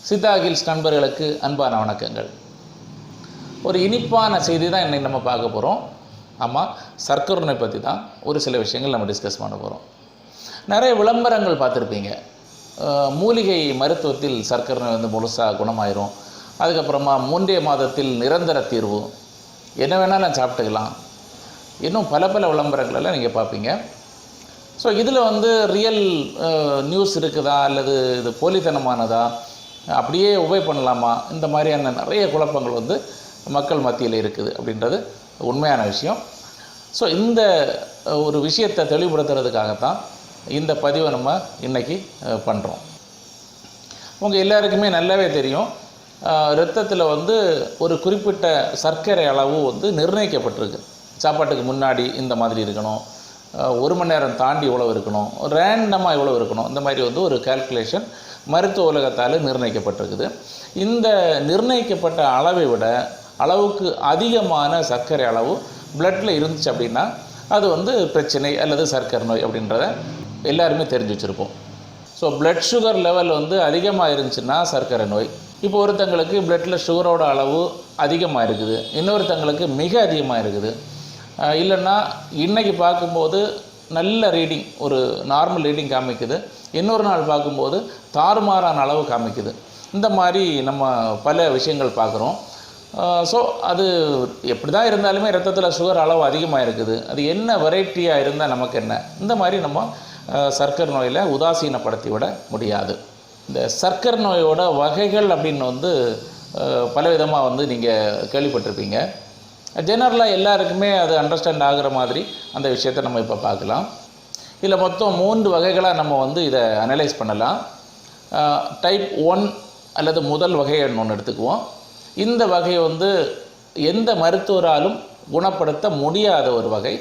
Siddha hills நண்பர்களுக்கு அன்பான வணக்கங்கள். ஒரு இனிப்பான செய்தி தான் இன்றைக்கி நம்ம பார்க்க போகிறோம். ஆமாம், சர்க்கரை நோய் பற்றி தான் ஒரு சில விஷயங்கள் நம்ம டிஸ்கஸ் பண்ண போகிறோம். நிறைய விளம்பரங்கள் பார்த்துருப்பீங்க. மூலிகை மருத்துவத்தில் சர்க்கரை நோய் முழுசாக குணமாயிரும், அதுக்கப்புறமா 3 மாதத்தில் நிரந்தர தீர்வு, என்ன வேணாலும் சாப்பிட்டுக்கலாம், இன்னும் பல விளம்பரங்களெல்லாம் நீங்கள் பார்ப்பீங்க. ஸோ இதில் ரியல் நியூஸ் இருக்குதா அல்லது இது போலித்தனமானதா, அப்படியே உபயோக பண்ணலாமா, இந்த மாதிரியான நிறைய குழப்பங்கள் மக்கள் மத்தியில் இருக்குது அப்படின்றது உண்மையான விஷயம். ஸோ இந்த ஒரு விஷயத்தை தெளிவுபடுத்துறதுக்காகத்தான் இந்த பதிவை நம்ம இன்றைக்கி பண்ணுறோம். உங்கள் எல்லாருக்குமே நல்லாவே தெரியும், இரத்தத்தில் ஒரு குறிப்பிட்ட சர்க்கரை அளவு நிர்ணயிக்கப்பட்டிருக்கு. சாப்பாட்டுக்கு முன்னாடி இந்த மாதிரி இருக்கணும், 1 மணி நேரம் தாண்டி இவ்வளோ இருக்கணும், ரேண்டமாக இவ்வளோ இருக்கணும், இந்த மாதிரி ஒரு கால்குலேஷன் மருத்துவ உலகத்தால் நிர்ணயிக்கப்பட்டிருக்குது. இந்த நிர்ணயிக்கப்பட்ட அளவை விட அளவுக்கு அதிகமான சர்க்கரை அளவு பிளட்டில் இருந்துச்சு அப்படின்னா அது பிரச்சனை அல்லது சர்க்கரை நோய் அப்படின்றத எல்லாருமே தெரிஞ்சு வச்சுருப்போம். ஸோ பிளட் சுகர் லெவல் அதிகமாக இருந்துச்சுன்னா சர்க்கரை நோய். இப்போ ஒருத்தங்களுக்கு பிளட்டில் சுகரோட அளவு அதிகமாக இருக்குது, இன்னொருத்தங்களுக்கு மிக அதிகமாக இருக்குது, இல்லைன்னா இன்றைக்கி பார்க்கும்போது நல்ல ரீடிங், ஒரு நார்மல் ரீடிங் காமிக்குது, இன்னொரு நாள் பார்க்கும்போது தாறுமாறான அளவு காமிக்குது. இந்த மாதிரி நம்ம பல விஷயங்கள் பார்க்குறோம். ஸோ அது எப்படி தான் இருந்தாலுமே ரத்தத்தில் சுகர் அளவு அதிகமாக இருக்குது, அது என்ன வெரைட்டியாக இருந்தால் நமக்கு என்ன, இந்த மாதிரி நம்ம சர்க்கரை நோயில் உதாசீனப்படுத்தி விட முடியாது. இந்த சர்க்கரை நோயோட வகைகள் அப்படின்னு பல விதமாக நீங்கள் கேள்விப்பட்டிருப்பீங்க. ஜெனரலாக எல்லாருக்குமே அது அண்டர்ஸ்டாண்ட் ஆகிற மாதிரி அந்த விஷயத்தை நம்ம இப்போ பார்க்கலாம். இதில் மொத்தம் 3 வகைகளாக நம்ம இதை அனலைஸ் பண்ணலாம். டைப் 1 அல்லது முதல் வகைன்னு ஒன்று எடுத்துக்குவோம். இந்த வகை எந்த மருத்துவராலும் குணப்படுத்த முடியாத ஒரு வகை.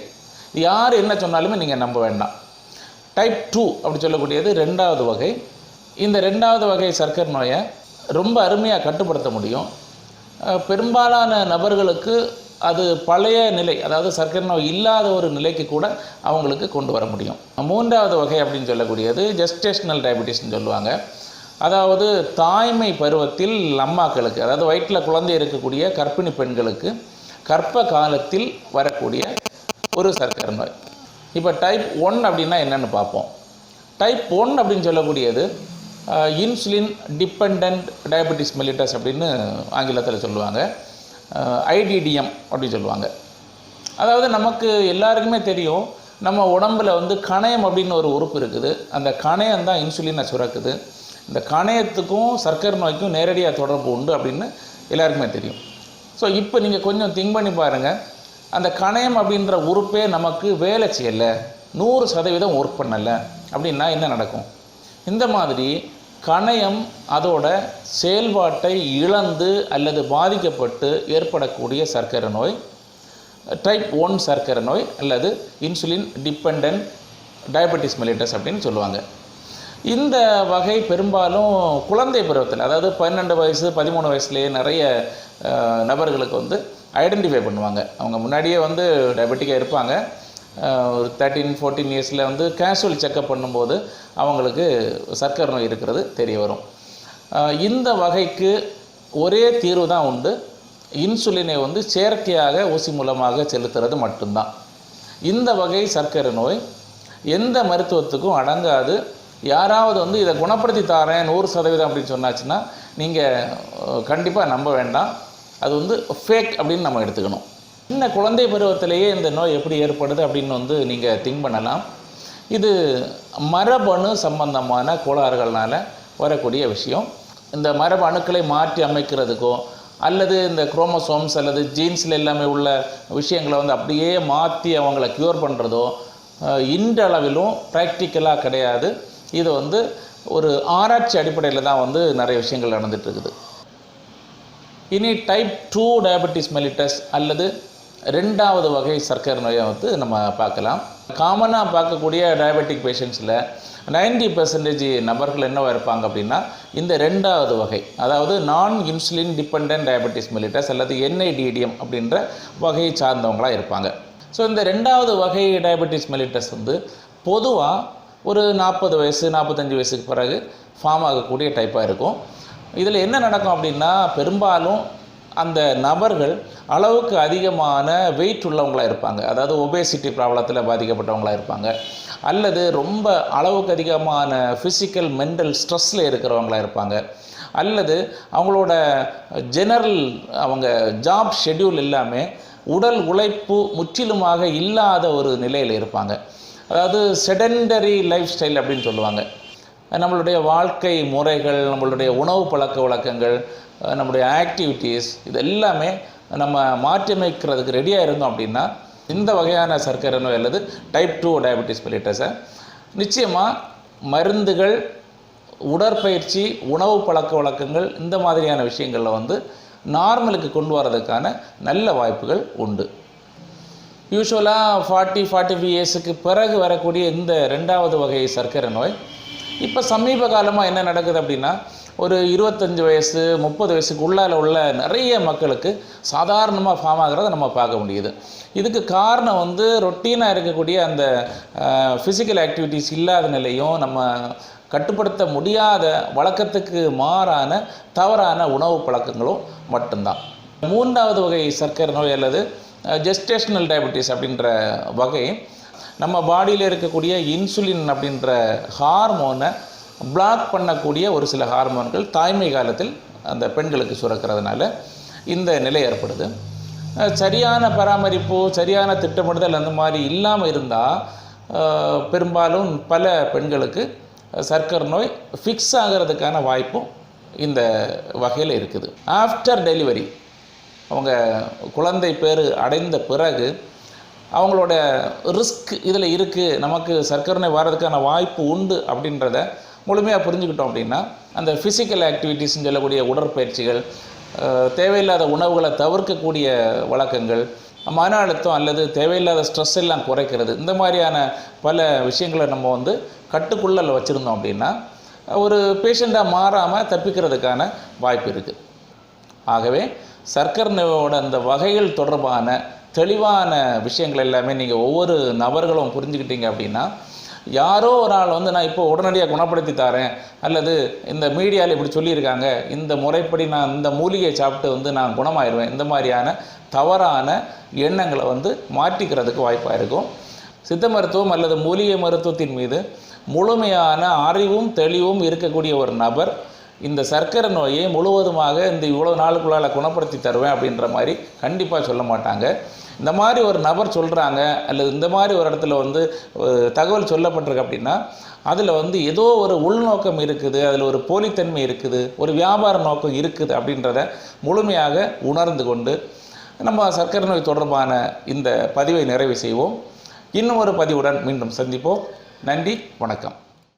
யார் என்ன சொன்னாலுமே நீங்கள் நம்ப வேண்டாம். டைப் 2 அப்படி சொல்லக்கூடியது 2வது வகை. இந்த 2வது வகை சர்க்கரை நோயை ரொம்ப அருமையாக கட்டுப்படுத்த முடியும். பெரும்பாலான நபர்களுக்கு அது பழைய நிலை, அதாவது சர்க்கரை நோய் இல்லாத ஒரு நிலைக்கு கூட அவங்களுக்கு கொண்டு வர முடியும். 3வது வகை அப்படின்னு சொல்லக்கூடியது ஜெஸ்டேஷனல் டயபெட்டிஸ்ன்னு சொல்லுவாங்க. அதாவது தாய்மை பருவத்தில் அம்மாக்களுக்கு, அதாவது வயிற்றில் குழந்தை இருக்கக்கூடிய கர்ப்பிணி பெண்களுக்கு கர்ப்ப காலத்தில் வரக்கூடிய ஒரு சர்க்கரை நோய். இப்போ டைப் 1 அப்படின்னா என்னென்னு பார்ப்போம். டைப் 1 அப்படின்னு சொல்லக்கூடியது இன்சுலின் டிபெண்ட் டயபெட்டிஸ் மெலிட்டஸ் அப்படின்னு ஆங்கிலத்தில் சொல்லுவாங்க, IDDM அப்படின்னு சொல்லுவாங்க. அதாவது நமக்கு எல்லாருக்குமே தெரியும், நம்ம உடம்பில் கணையம் அப்படின்னு ஒரு உறுப்பு இருக்குது. அந்த கணையம் தான் இன்சுலினை சுரக்குது. இந்த கணையத்துக்கும் சர்க்கரை நோய்க்கும் நேரடியாக தொடர்பு உண்டு அப்படின்னு எல்லாருக்குமே தெரியும். ஸோ இப்போ நீங்கள் கொஞ்சம் திங்க் பண்ணி பாருங்கள், அந்த கணையம் அப்படின்ற உறுப்பே நமக்கு வேலை செய்யலை, 100% ஒர்க் பண்ணலை அப்படின்னா என்ன நடக்கும்? இந்த மாதிரி கணையம் அதோட செயல்பாட்டை இழந்து அல்லது பாதிக்கப்பட்டு ஏற்படக்கூடிய சர்க்கரை நோய் டைப் 1 சர்க்கரை நோய் அல்லது இன்சுலின் டிபெண்ட் டயபெட்டிஸ் மெலிட்டஸ் அப்படின்னு சொல்லுவாங்க. இந்த வகை பெரும்பாலும் குழந்தை பருவத்தில், அதாவது 12 வயசு 13 வயசுலேயே நிறைய நபர்களுக்கு ஐடென்டிஃபை பண்ணுவாங்க. அவங்க முன்னாடியே டயபெட்டிக்காக இருப்பாங்க. ஒரு 13-14 இயர்ஸில் கேஷுவல் செக்கப் பண்ணும்போது அவங்களுக்கு சர்க்கரை நோய் இருக்கிறது தெரிய வரும். இந்த வகைக்கு ஒரே தீர்வு தான் உண்டு, இன்சுலினை செயற்கையாக ஊசி மூலமாக செலுத்துறது மட்டும்தான். இந்த வகை சர்க்கரை நோய் எந்த மருத்துவத்துக்கும் அடங்காது. யாராவது இதை குணப்படுத்தி தாரேன் 100% அப்படின்னு சொன்னாச்சுன்னா நீங்கள் கண்டிப்பாக நம்ப வேண்டாம். அது ஃபேக் அப்படின்னு நம்ம எடுத்துக்கணும். சின்ன குழந்தை பருவத்திலேயே இந்த நோய் எப்படி ஏற்படுது அப்படின்னு நீங்கள் திங்க் பண்ணலாம். இது மரபணு சம்பந்தமான கோளாறுகள்னால வரக்கூடிய விஷயம். இந்த மரபு அணுக்களை மாற்றி அமைக்கிறதுக்கோ அல்லது இந்த குரோமோசோம்ஸ் அல்லது ஜீன்ஸில் எல்லாமே உள்ள விஷயங்களை அப்படியே மாற்றி அவங்கள க்யூர் பண்ணுறதோ இன்றளவிலும் ப்ராக்டிக்கலாக கிடையாது. இது ஒரு ஆராய்ச்சி அடிப்படையில் தான் நிறைய விஷயங்கள் நடந்துகிட்ருக்குது. இனி டைப் 2 டயபெட்டிஸ் மெலிட்டஸ் அல்லது 2வது வகை சர்க்கரை நோயை நம்ம பார்க்கலாம். காமனாக பார்க்கக்கூடிய டயபெட்டிக் பேஷண்ட்ஸில் 90% நபர்கள் என்னவாக இருப்பாங்க அப்படின்னா இந்த 2வது வகை, அதாவது நான் இன்சுலின் டிபெண்ட் டயபெட்டிஸ் மெலிட்டஸ் அல்லது NIDDM அப்படின்ற வகையை சார்ந்தவங்களாக இருப்பாங்க. ஸோ இந்த 2வது வகை டயபெட்டிஸ் மெலிட்டஸ் பொதுவாக ஒரு 40 வயசு 45 வயசுக்கு பிறகு ஃபார்ம் ஆகக்கூடிய டைப்பாக இருக்கும். இதில் என்ன நடக்கும் அப்படின்னா, பெரும்பாலும் அந்த நபர்கள் அளவுக்கு அதிகமான வெயிட் உள்ளவங்களாக இருப்பாங்க. அதாவது ஒபேசிட்டி ப்ராப்ளத்தில் பாதிக்கப்பட்டவங்களாக இருப்பாங்க. அல்லது ரொம்ப அளவுக்கு அதிகமான ஃபிசிக்கல் மென்டல் ஸ்ட்ரெஸ்ஸில் இருக்கிறவங்களாக இருப்பாங்க. அல்லது அவங்களோட அவங்க ஜாப் ஷெட்யூல் எல்லாமே உடல் உழைப்பு முற்றிலுமாக இல்லாத ஒரு நிலையில் இருப்பாங்க. அதாவது செடெண்டரி லைஃப் ஸ்டைல் அப்படின்னு சொல்லுவாங்க. நம்மளுடைய வாழ்க்கை முறைகள், நம்மளுடைய உணவு பழக்க வழக்கங்கள், நம்முடைய ஆக்டிவிட்டீஸ் இது எல்லாமே நம்ம மாற்றியமைக்கிறதுக்கு ரெடியாக இருந்தோம் அப்படின்னா, இந்த வகையான சர்க்கரை நோய் அல்லது டைப் 2 டயபெட்டிஸ் மெலிட்டஸை நிச்சயமாக மருந்துகள், உடற்பயிற்சி, உணவு பழக்க வழக்கங்கள் இந்த மாதிரியான விஷயங்களில் நார்மலுக்கு கொண்டு வரதுக்கான நல்ல வாய்ப்புகள் உண்டு. யூஸ்வலாக 40-45 இயர்ஸுக்கு பிறகு வரக்கூடிய இந்த 2வது வகை சர்க்கரை நோய் இப்போ சமீப காலமாக என்ன நடக்குது அப்படின்னா, ஒரு 25 வயசு 30 வயசுக்கு உள்ளால் உள்ள நிறைய மக்களுக்கு சாதாரணமாக ஃபார்ம் ஆகிறத நம்ம பார்க்க முடியுது. இதுக்கு காரணம் ரொட்டீனாக இருக்கக்கூடிய அந்த ஃபிசிக்கல் ஆக்டிவிட்டீஸ் இல்லாத நிலையும், நம்ம கட்டுப்படுத்த முடியாத வழக்கத்துக்கு மாறான தவறான உணவு பழக்கங்களும் மட்டும்தான். 3வது வகை சர்க்கரை நோய் அல்லது ஜெஸ்டேஷனல் டயபெட்டிஸ் அப்படின்ற வகை நம்ம பாடியில் இருக்கக்கூடிய இன்சுலின் அப்படின்ற ஹார்மோனை பிளாக் பண்ணக்கூடிய ஒரு சில ஹார்மோன்கள் தாய்மை காலத்தில் அந்த பெண்களுக்கு சுரக்கிறதுனால இந்த நிலை ஏற்படுது. சரியான பராமரிப்பு, சரியான திட்டமிடுதல் அந்த மாதிரி இல்லாமல் இருந்தால் பெரும்பாலும் பல பெண்களுக்கு சர்க்கரை நோய் ஃபிக்ஸ் ஆகிறதுக்கான வாய்ப்பும் இந்த வகையில் இருக்குது. ஆஃப்டர் டெலிவரி அவங்க குழந்தை பேர் அடைந்த பிறகு அவங்களோட ரிஸ்க் இதில் இருக்குது, நமக்கு சர்க்கரை நோய் வர்றதுக்கான வாய்ப்பு உண்டு அப்படின்றத முழுமையாக புரிஞ்சுக்கிட்டோம் அப்படின்னா, அந்த ஃபிசிக்கல் ஆக்டிவிட்டீஸ்ன்னு சொல்லக்கூடிய உடற்பயிற்சிகள், தேவையில்லாத உணவுகளை தவிர்க்கக்கூடிய வழக்கங்கள், மன அழுத்தம் அல்லது தேவையில்லாத ஸ்ட்ரெஸ் எல்லாம் குறைக்கிறது, இந்த மாதிரியான பல விஷயங்களை நம்ம கட்டுக்குள்ளே வச்சுருந்தோம் அப்படின்னா ஒரு பேஷண்ட்டாக மாறாமல் தப்பிக்கிறதுக்கான வாய்ப்பு இருக்குது. ஆகவே சர்க்கரை நோயோட அந்த வகைகள் தொடர்பான தெளிவான விஷயங்கள் எல்லாமே நீங்கள் ஒவ்வொரு நபர்களும் புரிஞ்சுக்கிட்டீங்க அப்படின்னா, யாரோ ஒரு ஆள் நான் இப்போ உடனடியாக குணப்படுத்தி தரேன், அல்லது இந்த மீடியாவில் இப்படி சொல்லியிருக்காங்க, இந்த முறைப்படி நான் இந்த மூலிகையை சாப்பிட்டு நான் குணமாயிடுவேன், இந்த மாதிரியான தவறான எண்ணங்களை மாற்றிக்கிறதுக்கு வாய்ப்பாக இருக்கும். சித்த மருத்துவம் அல்லது மூலிகை மருத்துவத்தின் மீது முழுமையான அறிவும் தெளிவும் இருக்கக்கூடிய ஒரு நபர் இந்த சர்க்கரை நோயை முழுவதுமாக இந்த இவ்வளோ நாளுக்குள்ளால் குணப்படுத்தி தருவேன் அப்படின்ற மாதிரி கண்டிப்பாக சொல்ல மாட்டாங்க. இந்த மாதிரி ஒரு நபர் சொல்கிறாங்க அல்லது இந்த மாதிரி ஒரு இடத்துல தகவல் சொல்லப்பட்டிருக்கு அப்படின்னா அதில் ஏதோ ஒரு உள்நோக்கம் இருக்குது, அதில் ஒரு போலித்தன்மை இருக்குது, ஒரு வியாபார நோக்கம் இருக்குது அப்படின்றத முழுமையாக உணர்ந்து கொண்டு நம்ம சர்க்கரை நோய் தொடர்பான இந்த பதிவை நிறைவு செய்வோம். இன்னும் ஒரு பதிவுடன் மீண்டும் சந்திப்போம். நன்றி, வணக்கம்.